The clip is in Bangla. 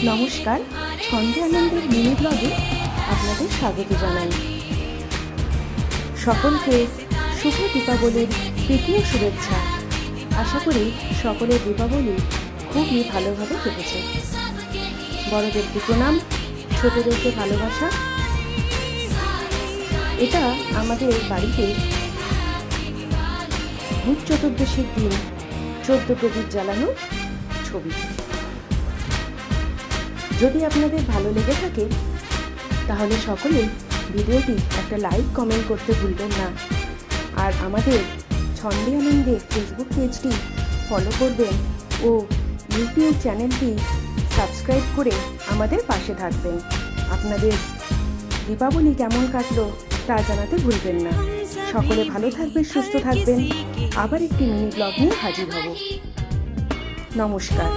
নমস্কার, ছন্দে আনন্দের মিনি ব্লগে আপনাদের স্বাগত জানাই। সকলকে শুভ দীপাবলির তৃতীয় শুভেচ্ছা। আশা করি সকলের দীপাবলি খুবই ভালোভাবে কেটেছে। বড়দেরকে প্রণাম, ছোটদেরকে ভালোবাসা। এটা আমাদের বাড়িতে ভূত চতুর্দশীর দিন 14 প্রদীপ জ্বালানো ছবি। যদি আপনাদের ভালো লেগে থাকে তাহলে সকলে ভিডিওটি একটা লাইক কমেন্ট করতে ভুলবেন না। আর আমাদের ছন্দে আনন্দে ফেসবুক পেজটি ফলো করবেন ও ইউটিউব চ্যানেলটি সাবস্ক্রাইব করে আমাদের পাশে থাকবেন। আপনাদের দীপাবলি কেমন কাটলো তা জানাতে ভুলবেন না। সকলে ভালো থাকবেন, সুস্থ থাকবেন। আবার একটি মিনি ব্লগ নিয়ে হাজির হব। নমস্কার।